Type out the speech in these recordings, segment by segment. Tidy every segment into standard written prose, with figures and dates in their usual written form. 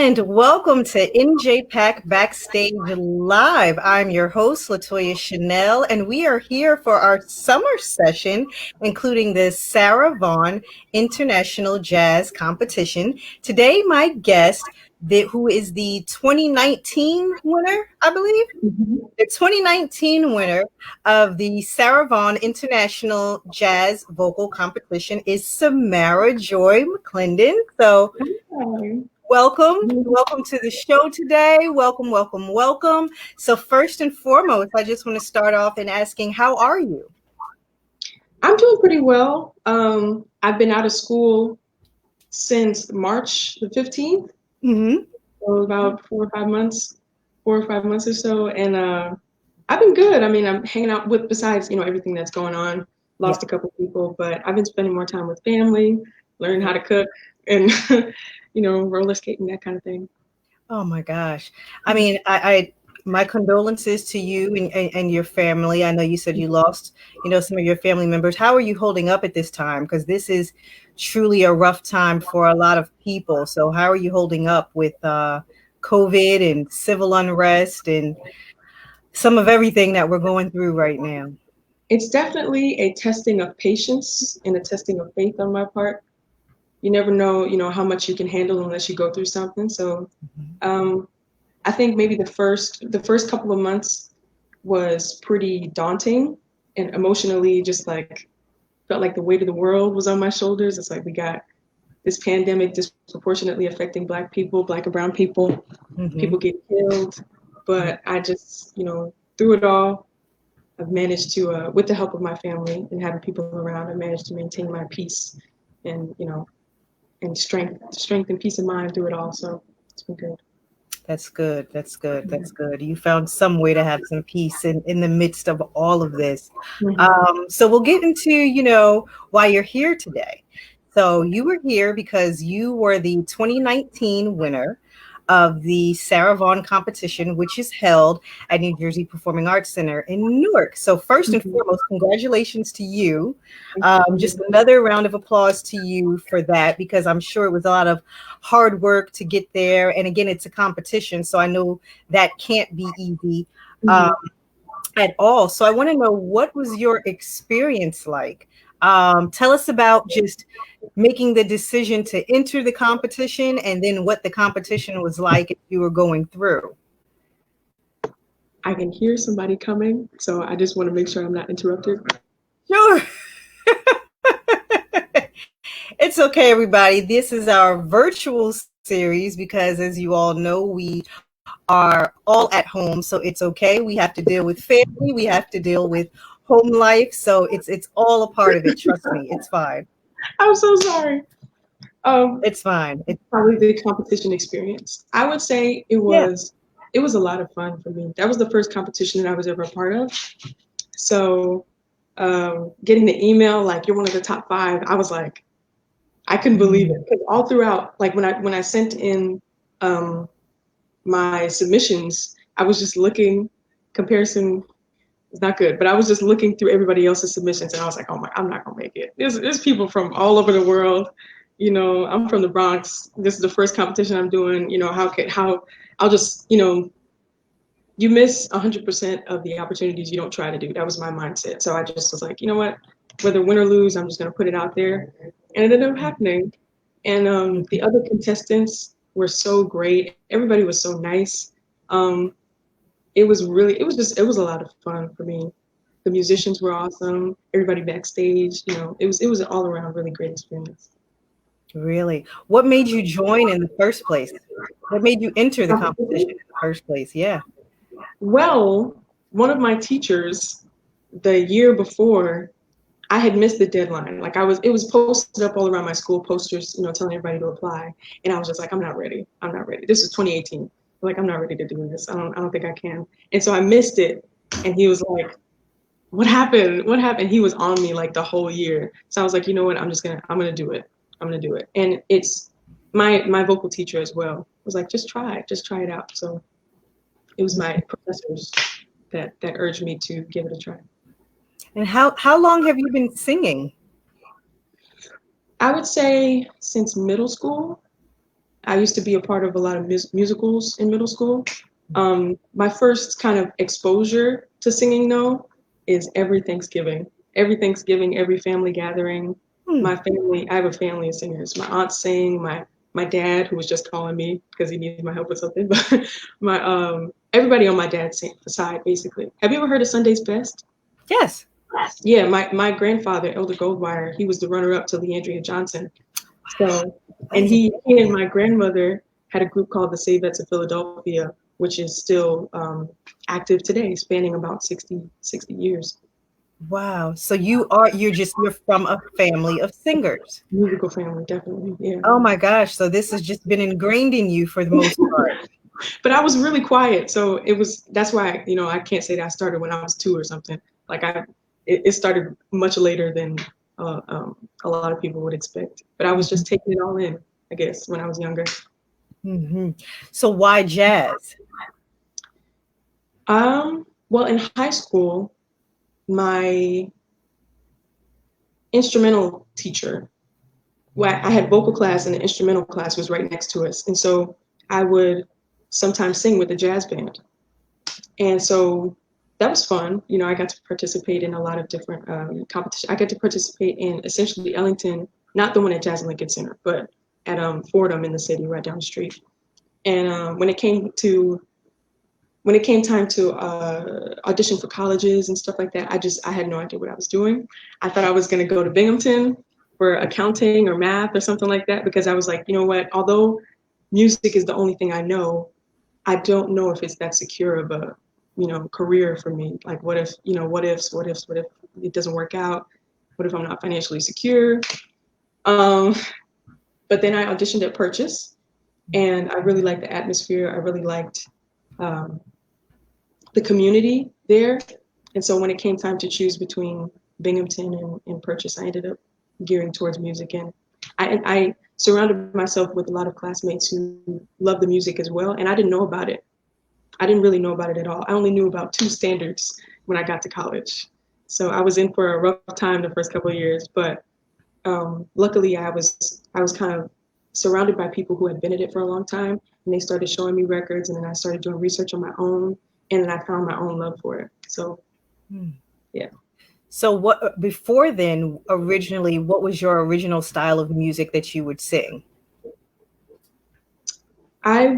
And welcome to NJPAC Backstage Live. I'm your host, Latoya Shanelle, and we are here for our summer session, including the Sarah Vaughan International Jazz Competition. Today, my guest, who is the 2019 winner, I believe, the 2019 winner of the Sarah Vaughan International Jazz Vocal Competition is Samara Joy McClendon. So, Hi. welcome to the show today. Welcome. So first and foremost, I just want to start off in asking, how are you? I'm doing pretty well. I've been out of school since March the 15th, so about 4 or 5 months or so, and I've been good. I mean, I'm hanging out with, besides, everything that's going on, lost a couple people, but I've been spending more time with family, learning how to cook, and, roller skating, that kind of thing. Oh my gosh. I mean, I my condolences to you and your family. I know you said you lost, some of your family members. How are you holding up at this time? Because this is truly a rough time for a lot of people. So how are you holding up with COVID and civil unrest and some of everything that we're going through right now? It's definitely a testing of patience and a testing of faith on my part. You never know, how much you can handle unless you go through something. So I think maybe the first couple of months was pretty daunting and emotionally just like felt like the weight of the world was on my shoulders. It's like we got this pandemic disproportionately affecting Black people, Black and brown people, people get killed. But I just, through it all, I've managed to, with the help of my family and having people around, I managed to maintain my peace and, and strength and peace of mind through it all. So it's been good. That's good. You found some way to have some peace in the midst of all of this. So we'll get into, why you're here today. So you were here because you were the 2019 winner of the Sarah Vaughan competition, which is held at New Jersey Performing Arts Center in Newark. So first and foremost, congratulations to you. Just another round of applause to you for that, because I'm sure it was a lot of hard work to get there. And again, it's a competition, so I know that can't be easy at all. So I want to know, what was your experience like? Tell us about just making the decision to enter the competition, and then what the competition was like if you were going through. I can hear somebody coming, so I just want to make sure I'm not interrupted. Sure. It's okay, everybody. This is our virtual series because, as you all know, we are all at home, so it's okay. We have to deal with family. We have to deal with home life. So it's all a part of it. Trust me, it's fine. I'm so sorry. It's fine. It's probably the competition experience. I would say it was a lot of fun for me. That was the first competition that I was ever a part of. So getting the email like you're one of the top 5, I was like, I couldn't believe it, because all throughout, like when I sent in my submissions, I was just looking. Comparison is not good, but I was just looking through everybody else's submissions, and I was like, oh my, I'm not gonna make it. There's people from all over the world. I'm from the Bronx. This is the first competition I'm doing. How I'll just, you miss 100% of the opportunities you don't try to do. That was my mindset. So I just was like, you know what, whether win or lose, I'm just gonna put it out there, and it ended up happening. And the other contestants were so great. Everybody was so nice. It was a lot of fun for me. The musicians were awesome. Everybody backstage, it was an all around really great experience. Really? What made you join in the first place? What made you enter the competition in the first place? Yeah. Well, one of my teachers, the year before, I had missed the deadline. Like it was posted up all around my school, posters, telling everybody to apply. And I was just like, I'm not ready. This is 2018. Like, I'm not ready to do this. I don't think I can. And so I missed it. And he was like, what happened? He was on me like the whole year. So I was like, you know what? I'm gonna do it. And it's my vocal teacher as well was like, just try it out. So it was my professors that urged me to give it a try. And how long have you been singing? I would say since middle school. I used to be a part of a lot of musicals in middle school. My first kind of exposure to singing, though, is every Thanksgiving. Every Thanksgiving, every family gathering. My family, I have a family of singers. My aunt sang, my dad, who was just calling me because he needs my help with something, but my everybody on my dad's side, basically. Have you ever heard of Sunday's Best? Yes. Yeah, my grandfather, Elder Goldwire, he was the runner-up to Leandria Johnson. So, and he and my grandmother had a group called the Savettes of Philadelphia, which is still active today, spanning about 60 years. Wow. So you're from a family of singers. Musical family, definitely, yeah. Oh my gosh. So this has just been ingrained in you for the most part. But I was really quiet, so that's why, I can't say that I started when I was 2 or something. Like it started much later than a lot of people would expect. But I was just taking it all in, I guess, when I was younger. So why jazz? Well, in high school, my instrumental teacher, well, I had vocal class and the instrumental class was right next to us. And so I would sometimes sing with the jazz band. And so that was fun. I got to participate in a lot of different competitions. I got to participate in essentially Ellington, not the one at Jazz Lincoln Center, but at Fordham in the city right down the street. And when it came time to audition for colleges and stuff like that, I had no idea what I was doing. I thought I was going to go to Binghamton for accounting or math or something like that, because I was like, you know what, although music is the only thing I know, I don't know if it's that secure of a, career for me. Like, what if it doesn't work out? What if I'm not financially secure? But then I auditioned at Purchase, and I really liked the atmosphere. I really liked the community there. And so when it came time to choose between Binghamton and Purchase, I ended up gearing towards music. And I surrounded myself with a lot of classmates who love the music as well. And I didn't know about it. I didn't really know about it at all. I only knew about 2 standards when I got to college. So I was in for a rough time the first couple of years, but luckily I was kind of surrounded by people who had been at it for a long time, and they started showing me records, and then I started doing research on my own, and then I found my own love for it. So, yeah. So before then, originally, what was your original style of music that you would sing? I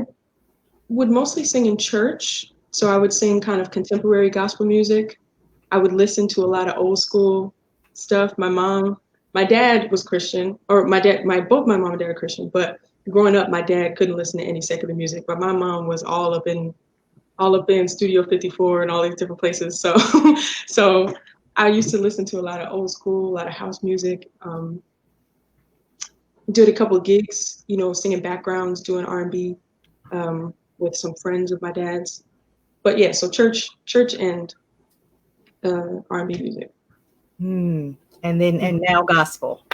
would mostly sing in church. So I would sing kind of contemporary gospel music. I would listen to a lot of old school stuff. My dad was Christian, or both my mom and dad are Christian, but growing up, my dad couldn't listen to any secular music, but my mom was all up in Studio 54 and all these different places. So, so I used to listen to a lot of old school, a lot of house music. Did a couple of gigs, singing backgrounds, doing R&B with some friends of my dad's. But yeah, so church and R&B music. And now gospel.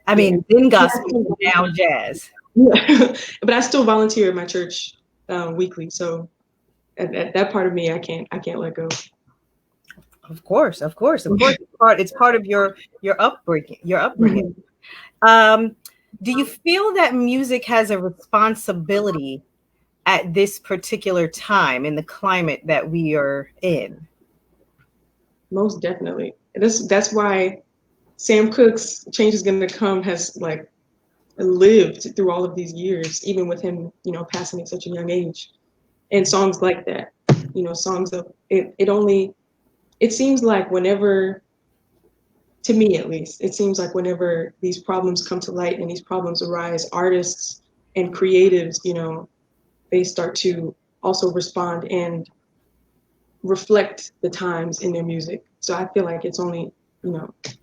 Then gospel, now jazz. Yeah. But I still volunteer at my church weekly, so that part of me I can't let go. Of course. It's part of your upbringing. Do you feel that music has a responsibility at this particular time in the climate that we are in? Most definitely. That's why Sam Cooke's Change Is Gonna Come has like lived through all of these years, even with him, passing at such a young age. And songs like that, songs of it seems like whenever, to me at least, it seems like whenever these problems come to light and these problems arise, artists and creatives, they start to also respond and reflect the times in their music. So I feel like it's only,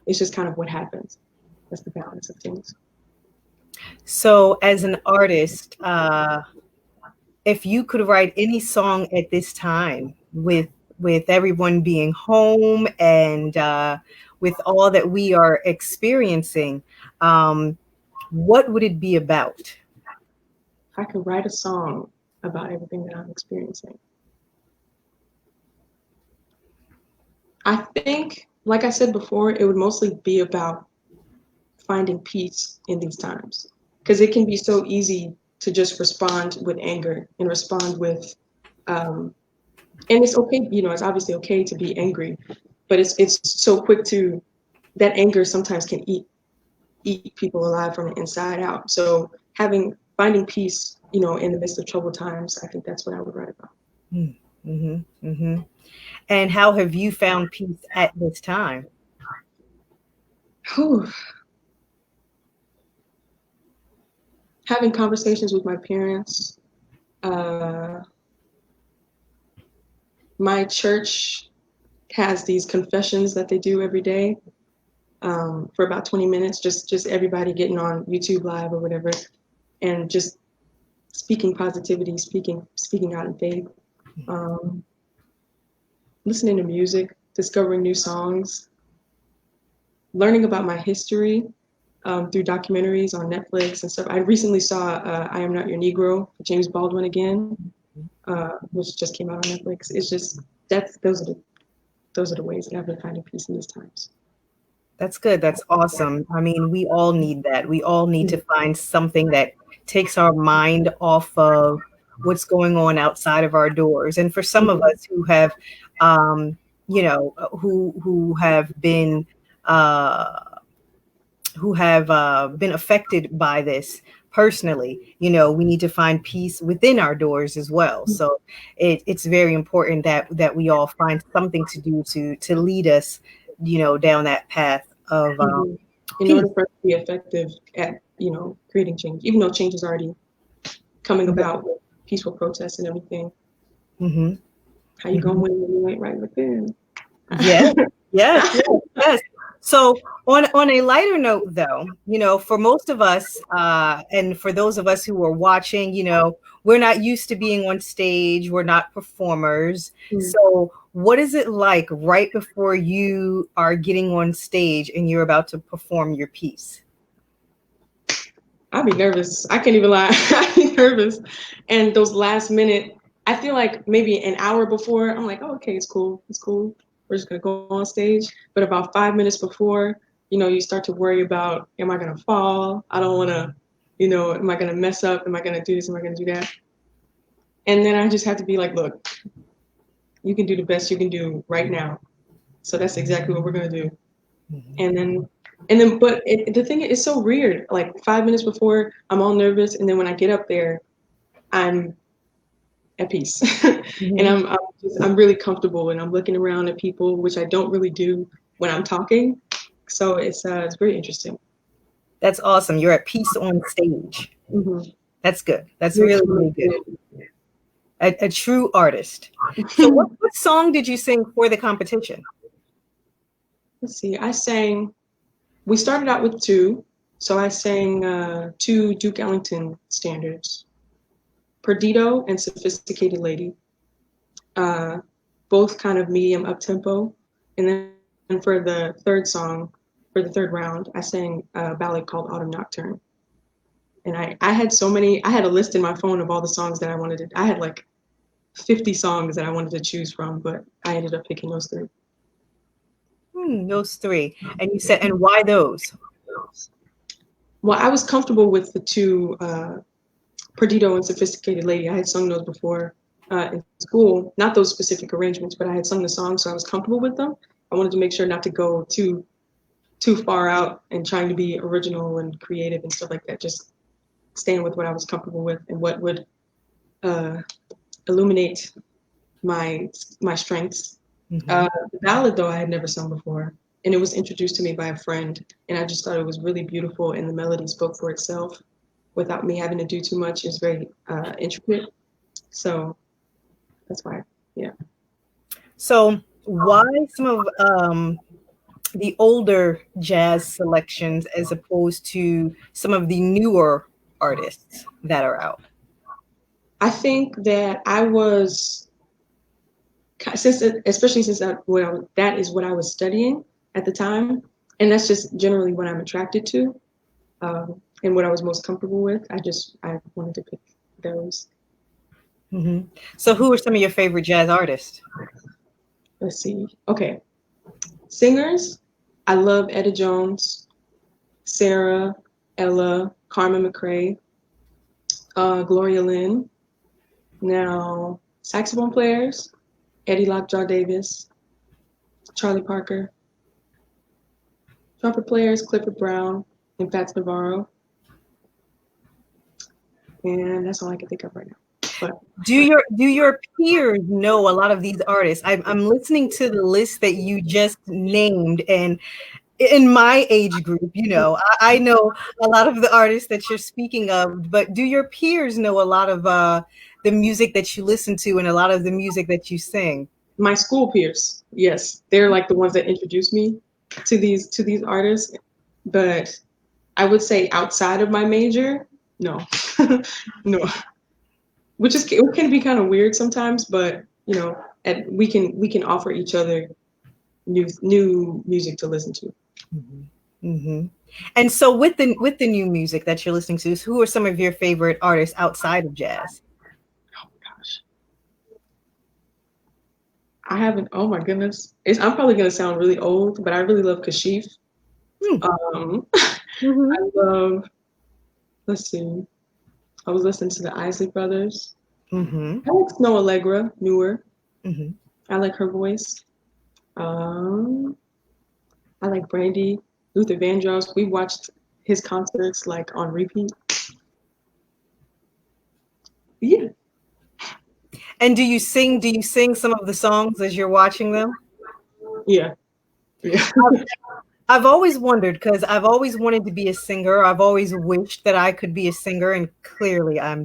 it's just kind of what happens. That's the balance of things. So as an artist, if you could write any song at this time with everyone being home and with all that we are experiencing, what would it be about? If I could write a song about everything that I'm experiencing, I think, like I said before, it would mostly be about finding peace in these times, because it can be so easy to just respond with anger and respond with, and it's okay, it's obviously okay to be angry, but it's so quick to, that anger sometimes can eat people alive from the inside out. So finding peace, in the midst of troubled times, I think that's what I would write about. Mm-hmm, mm-hmm. And how have you found peace at this time? Whew. Having conversations with my parents. My church has these confessions that they do every day, for about 20 minutes, just everybody getting on YouTube Live or whatever, and just speaking positivity, speaking out in faith, listening to music, discovering new songs, learning about my history, through documentaries on Netflix and stuff. I recently saw I Am Not Your Negro, James Baldwin again, which just came out on Netflix. It's just those are the ways that I've been finding peace in these times. That's good. That's awesome. I mean, we all need that. We all need to find something that takes our mind off of what's going on outside of our doors. And for some of us who have, who have been uh, been affected by this personally, we need to find peace within our doors as well. So it's very important that we all find something to do to lead us, down that path of in peace. order for us to be effective at creating change, even though change is already coming about with peaceful protests and everything. Mm-hmm. How you gonna win when you ain't right within? Yes, yes, yes, yes. So on a lighter note, though, for most of us, and for those of us who are watching, we're not used to being on stage. We're not performers. So what is it like right before you are getting on stage and you're about to perform your piece? I'd be nervous. I can't even lie. I'd be nervous. And those last minute, I feel like maybe an hour before, I'm like, oh, okay, it's cool. It's cool. We're just going to go on stage. But about 5 minutes before, you start to worry about, am I going to fall? I don't want to, am I going to mess up? Am I going to do this? Am I going to do that? And then I just have to be like, look, you can do the best you can do right now. So that's exactly what we're going to do. And then, but the thing is so weird. Like 5 minutes before, I'm all nervous, and then when I get up there, I'm at peace, and I'm really comfortable, and I'm looking around at people, which I don't really do when I'm talking. So it's very interesting. That's awesome. You're at peace on stage. That's good. That's really, really good. A true artist. So what song did you sing for the competition? Let's see. We started out with two. So I sang two Duke Ellington standards, Perdido and Sophisticated Lady, both kind of medium up-tempo. And then for the third song, for the third round, I sang a ballad called Autumn Nocturne. And I had I had a list in my phone of all the songs that I wanted to, I had like 50 songs that I wanted to choose from, but I ended up picking those three. Those three. And you said, and why those? Well, I was comfortable with the two, Perdido and Sophisticated Lady. I had sung those before in school, not those specific arrangements, but I had sung the songs, so I was comfortable with them. I wanted to make sure not to go too far out and trying to be original and creative and stuff like that. Just staying with what I was comfortable with and what would illuminate my strengths. The ballad, though, I had never sung before, and it was introduced to me by a friend, and I just thought it was really beautiful, and the melody spoke for itself without me having to do too much. It's very intricate, so that's why, yeah. So why some of the older jazz selections as opposed to some of the newer artists that are out? I think that especially since that is what I was studying at the time, and that's just generally what I'm attracted to, and what I was most comfortable with. I wanted to pick those. So who are some of your favorite jazz artists? Let's see. Okay, singers. I love Etta Jones, Sarah, Ella, Carmen McRae. Gloria Lynn. Now, saxophone players, Eddie Lockjaw Davis, Charlie Parker. Trumpet players, Clifford Brown and Fats Navarro. And that's all I can think of right now. But do your peers know a lot of these artists? I'm listening to the list that you just named, and in my age group, you know, I know a lot of the artists that you're speaking of, but do your peers know a lot of the music that you listen to and a lot of the music that you sing? my school peers, yes, they're like the ones that introduced me to these artists. But I would say outside of my major, no, no. Which is it can be kind of weird sometimes, but you know, we can offer each other new music to listen to. Mm-hmm. Mm-hmm. And so with the new music that you're listening to, who are some of your favorite artists outside of jazz? Oh gosh, I haven't. Oh my goodness, I'm probably gonna sound really old, but I really love Kashif. Hmm. I love. Let's see. I was listening to the Isley Brothers. Mm-hmm. I like Snow Allegra, newer. Mm-hmm. I like her voice. Um, I like Brandy, Luther Vandross. We watched his concerts like on repeat. Yeah, And do you sing some of the songs as you're watching them? yeah, yeah. I've always wondered because I've always wanted to be a singer. I've always wished that I could be a singer, and clearly I'm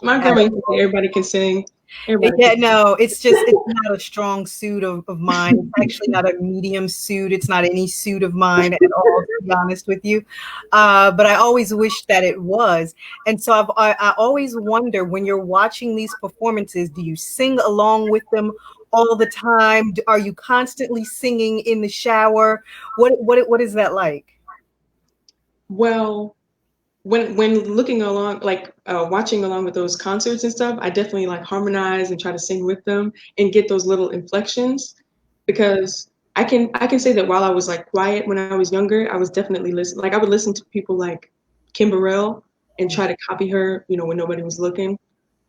My grandma used to say everybody can sing. Everybody yeah, can. no, it's not a strong suit of mine. It's actually not a medium suit. It's not any suit of mine at all, to be honest with you. But I always wished that it was. And so I always wonder when you're watching these performances, do you sing along with them all the time? Are you constantly singing in the shower? What is that like? Well, when looking along, like watching along with those concerts and stuff, I definitely like harmonize and try to sing with them and get those little inflections because I can say that while I was like quiet when I was younger, I was definitely listening. Like I would listen to people like Kim Burrell and try to copy her, you know, when nobody was looking,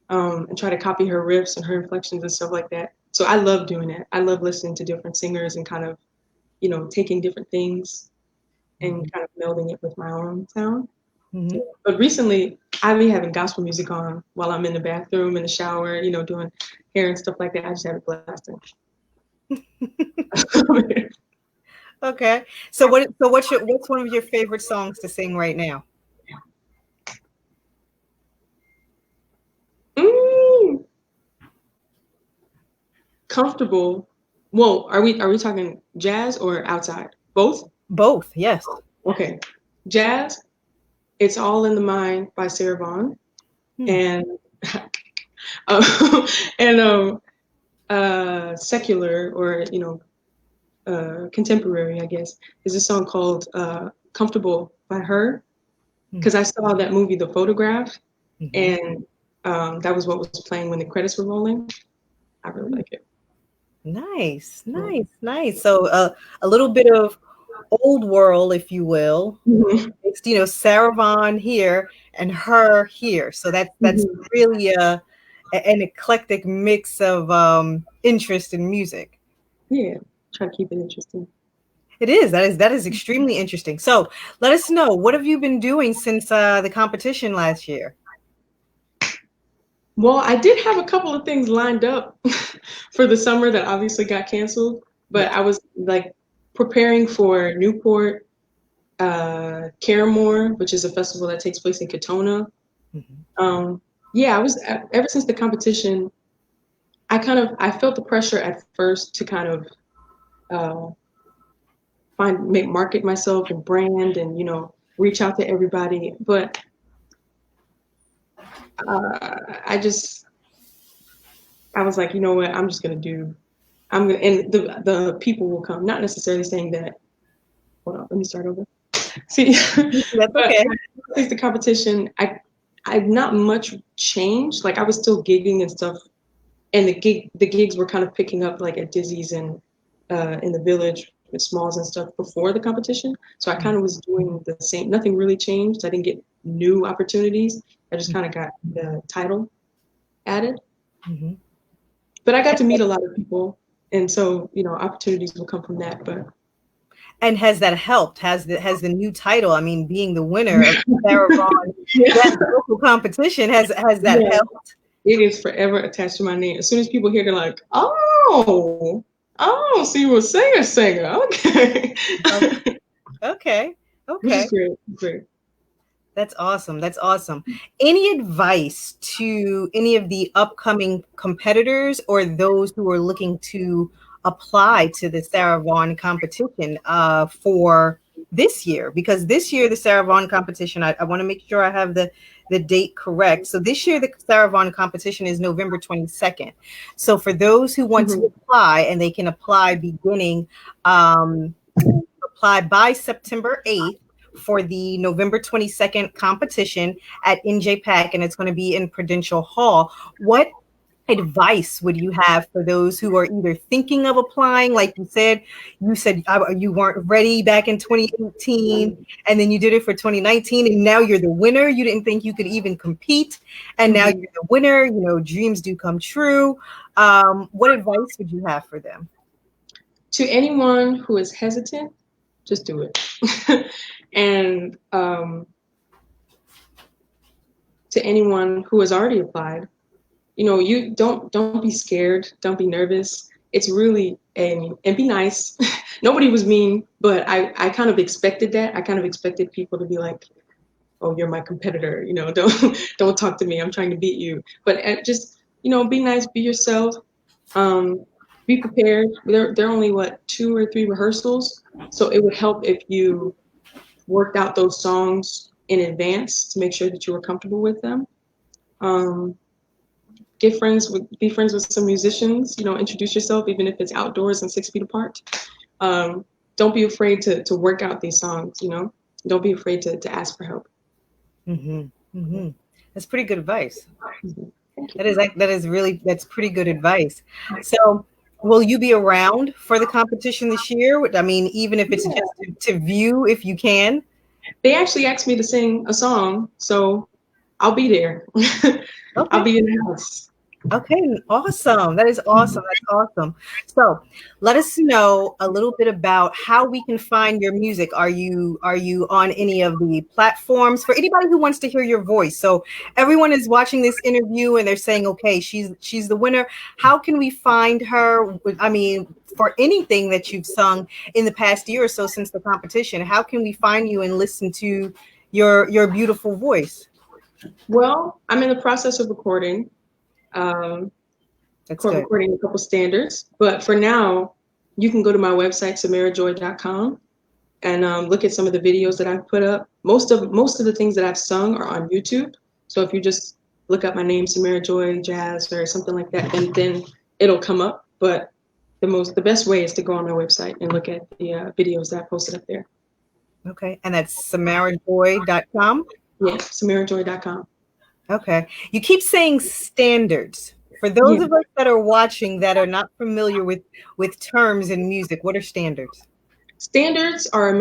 and try to copy her riffs and her inflections and stuff like that. So I love doing that. I love listening to different singers and kind of, you know, taking different things and kind of melding it with my own sound. Mm-hmm. But recently, I be having gospel music on while I'm in the bathroom, in the shower, you know, doing hair and stuff like that. I just have it blasting. Okay. What's one of your favorite songs to sing right now? mm, comfortable. Whoa, are we talking jazz or outside? Both? Both, yes. Okay. Jazz, It's All in the Mind by Sarah Vaughan. Hmm. And uh, and secular or contemporary, I guess, is a song called "Comfortable" by her. Hmm. Because I saw that movie, The Photograph, Mhm. and that was what was playing when the credits were rolling. I really like it. Nice, Yeah. nice, nice. So a little bit of old world, if you will. Mhm. It's, you know, Sarah Vaughan here and her here. So that's Mhm. really an eclectic mix of interest in music. Yeah, try to keep it interesting. It is. That is extremely interesting. So let us know, what have you been doing since the competition last year? Well, I did have a couple of things lined up for the summer that obviously got canceled, but Yes. I was like preparing for Newport, Caramore, which is a festival that takes place in Katona. Mhm. Um, yeah, I was ever since the competition. I felt the pressure at first to kind of uh, market myself and brand and reach out to everybody, but I just I was like, you know what, and the people will come, not necessarily saying that. Hold on, let me start over. See, That's but okay. I think the competition, I've not much changed. Like I was still gigging and stuff, and the gigs were kind of picking up like at Dizzy's and in the Village with Smalls and stuff before the competition. So I kind of was doing the same. Nothing really changed. I didn't get new opportunities. I just kind of got the title added. Mm-hmm. But I got to meet a lot of people, and so opportunities will come from that. But And has that helped? Has the new title, I mean, being the winner of the Sarah Vaughan yeah, Jazz Vocal Competition, has that yeah, helped? it is forever attached to my name. As soon as people hear, they're like, "Oh, so you were singer, okay." Okay. Which is Okay. great, great. That's awesome. That's awesome. Any advice to any of the upcoming competitors or those who are looking to apply to the Sarah Vaughan competition for this year? Because this year, the Sarah Vaughan competition, I want to make sure I have the date correct. So this year, the Sarah Vaughan competition is November 22nd. So for those who want to apply, and they can apply beginning, apply by September 8th for the November 22nd competition at NJPAC, and it's going to be in Prudential Hall. What advice would you have for those who are either thinking of applying, like you said you weren't ready back in 2018, and then you did it for 2019, and now you're the winner. You didn't think you could even compete, and now you're the winner. Dreams do come true. What advice would you have for them? To anyone who is hesitant, just do it. And to anyone who has already applied, you don't be scared, don't be nervous. It's really and be nice. Nobody was mean, but I kind of expected that. I kind of expected people to be like, "Oh, you're my competitor. Don't talk to me. I'm trying to beat you." But just be nice, be yourself. Um, be prepared. There are only 2 or 3 rehearsals, so it would help if you worked out those songs in advance to make sure that you were comfortable with them. Um, be friends with some musicians. Introduce yourself, even if it's outdoors and 6 feet apart. Don't be afraid to work out these songs. Don't be afraid to ask for help. Mm-hmm. Mm-hmm. That's pretty good advice. Thank That you. is that's pretty good advice. So, will you be around for the competition this year? I mean, even if it's just to view, if you can. They actually asked me to sing a song, so I'll be there. I'll Okay. be in the house. Okay, awesome. That is awesome. That's awesome. So, let us know a little bit about how we can find your music. Are you on any of the platforms for anybody who wants to hear your voice? So, everyone is watching this interview and they're saying, "Okay, she's the winner." How can we find her? I mean, for anything that you've sung in the past year or so since the competition, how can we find you and listen to your beautiful voice? Well, I'm in the process of recording. Um, That's good. recording a couple standards. But for now, you can go to my website, samarajoy.com, and look at some of the videos that I've put up. Most of the things that I've sung are on YouTube. So if you just look up my name, Samara Joy Jazz or something like that, then it'll come up. But the best way is to go on my website and look at the videos that I posted up there. Okay, and that's samarajoy.com. Yeah, samarajoy.com. Okay. You keep saying standards. For those Yeah. of us that are watching that are not familiar with terms in music, what are standards? Standards are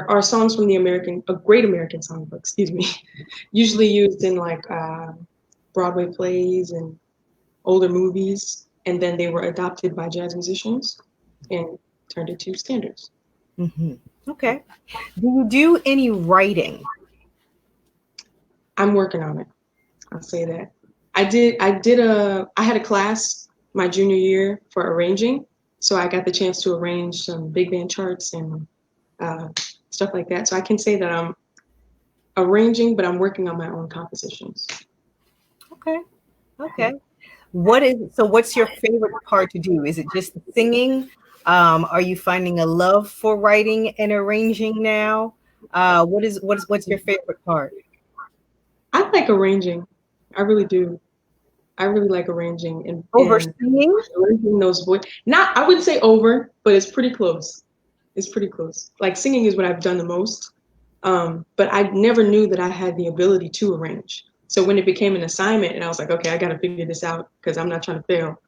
are songs from the a Great American Songbook, excuse me. Usually used in Broadway plays and older movies, and then they were adopted by jazz musicians and turned into standards. Hmm. Okay. Do you do any writing? I'm working on it. I'll say that. I had a class my junior year for arranging, so I got the chance to arrange some big band charts and uh, stuff like that. So I can say that I'm arranging, but I'm working on my own compositions. Okay. Okay. What's your favorite part to do? Is it just the singing? Are you finding a love for writing and arranging now? What's your favorite part? I like arranging. I really do. I really like arranging Over and singing? arranging those voice. Not, I wouldn't say over, but it's pretty close. It's pretty close. Like singing is what I've done the most. But I never knew that I had the ability to arrange. So when it became an assignment and I was like, okay, I got to figure this out because I'm not trying to fail.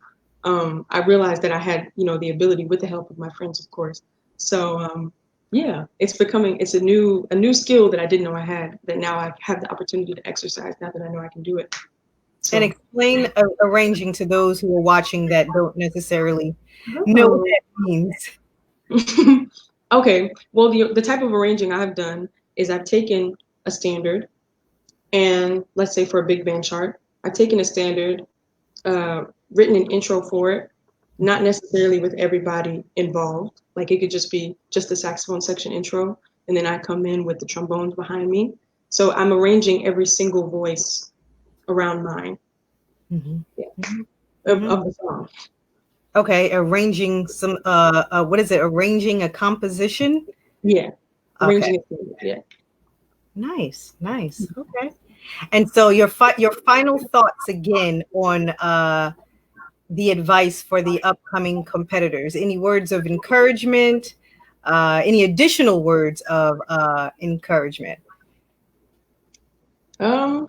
I realized that I had, the ability with the help of my friends, of course. So Yeah, it's a new skill that I didn't know I had, that now I have the opportunity to exercise now that I know I can do it. And So explain arranging to those who are watching that don't necessarily know what oh. that means. Okay, well, the type of arranging I've done is I've taken a standard, and let's say for a big band chart, I've taken a standard, written an intro for it, not necessarily with everybody involved. Like it could just be just the saxophone section intro, and then I come in with the trombones behind me. So I'm arranging every single voice around mine. Mm-hmm. Yeah, Mm-hmm. of the song. Okay, arranging some what is it? Arranging a composition? Yeah, Okay. arranging it. Yeah. Nice, nice. Okay. And so your final thoughts again on the advice for the upcoming competitors. Any words of encouragement? Any additional words of encouragement? Um,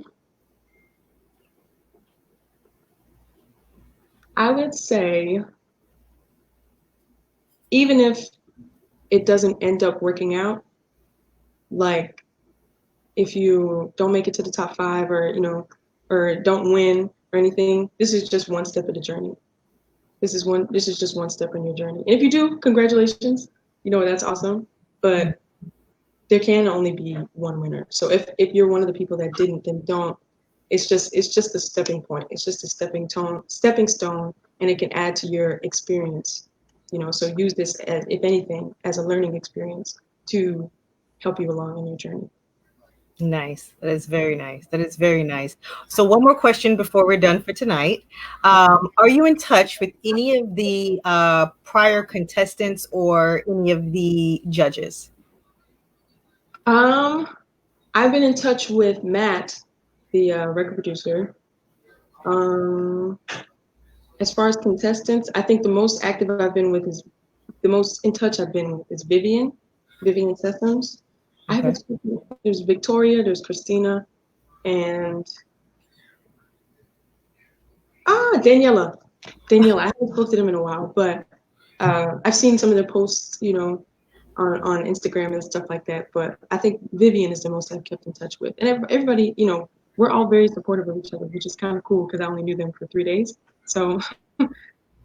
I would say, even if it doesn't end up working out, like if you don't make it to the top five, or or don't win or anything, this is just one step of the journey. This is just one step in your journey. And if you do, congratulations. That's awesome. But there can only be one winner. So if you're one of the people that didn't, then don't. It's just a stepping point. It's just a stepping stone, and it can add to your experience. So use this as, if anything, as a learning experience to help you along in your journey. Nice. That is very nice. That is very nice. So one more question before we're done for tonight. Are you in touch with any of the prior contestants or any of the judges? Um, I've been in touch with Matt, the record producer. Um, as far as contestants, I think the most active I've been with is the most in touch I've been with is Vivian Sessoms. I Okay. haven't spoken. There's Victoria, there's Christina, and Daniela. Daniela. I haven't spoken to them in a while, but I've seen some of their posts, on Instagram and stuff like that. But I think Vivian is the most I've kept in touch with, and everybody, we're all very supportive of each other, which is kind of cool because I only knew them for 3 days. So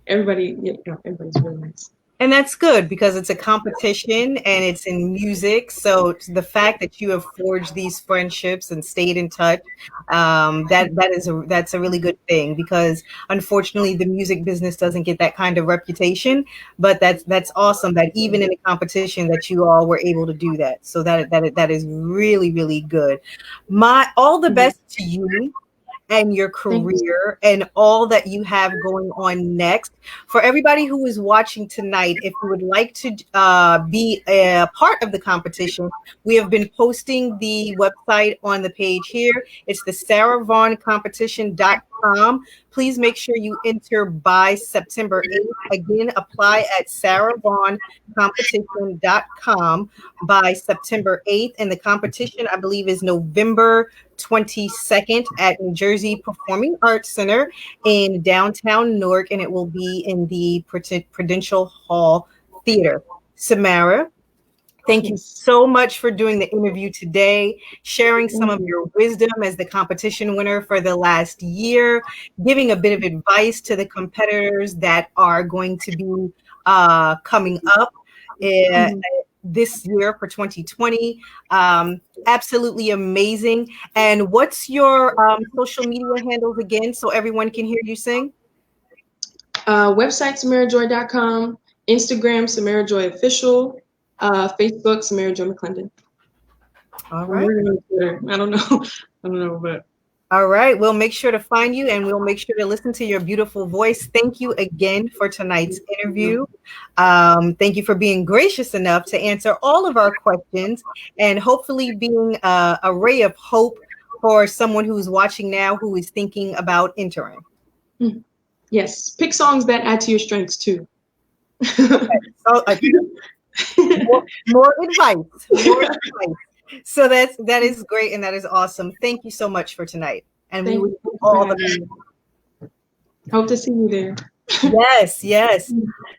everybody, everybody's really nice. And that's good because it's a competition and it's in music. So the fact that you have forged these friendships and stayed in touch, that's a really good thing because unfortunately the music business doesn't get that kind of reputation. But that's awesome that even in a competition that you all were able to do that. So that is really really good. My all the Mhm. best to you and your Thank you. career and all that you have going on next. For everybody who is watching tonight, if you would like to be a part of the competition, we have been posting the website on the page here. It's the sarahvaughncompetition.com. Please make sure you enter by September 8th. Again, apply at sarahvaughncompetition.com by September 8th. And the competition, I believe, is November 22nd at New Jersey Performing Arts Center in downtown Newark, and it will be in the Prudential Hall Theater. Samara, thank you Yes. so much for doing the interview today, sharing some Thank of you. your wisdom as the competition winner for the last year, giving a bit of advice to the competitors that are going to be coming up. Uh, Mhm. this year for 2020. Absolutely amazing. And what's your social media handles again so everyone can hear you sing? Website samarajoy.com, Instagram Samara Joy Official, Facebook Samara Joy McClendon. All I'm right. working on Twitter. I don't know. I don't know, but All right. We'll make sure to find you and we'll make sure to listen to your beautiful voice. Thank you again for tonight's interview. Thank you for being gracious enough to answer all of our questions and hopefully being a ray of hope for someone who's watching now who is thinking about entering. yes, pick songs that add to your strengths too. So, more advice, more advice. So that is great and that is awesome. Thank you so much for tonight. And we Thank wish you. you Thank you for all the having best. me. Hope to see you there. Yes, yes.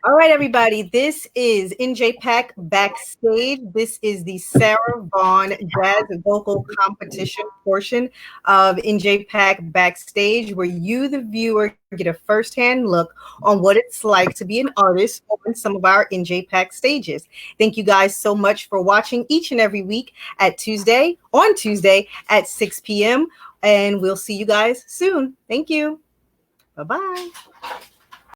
All right, everybody. This is NJ Backstage. This is the Sarah Vaughn Jazz Vocal Competition portion of NJ Backstage, where you, the viewer, get a firsthand look on what it's like to be an artist on some of our NJ stages. Thank you guys so much for watching each and every week on Tuesday at 6 p.m. And we'll see you guys soon. Thank you. Bye bye.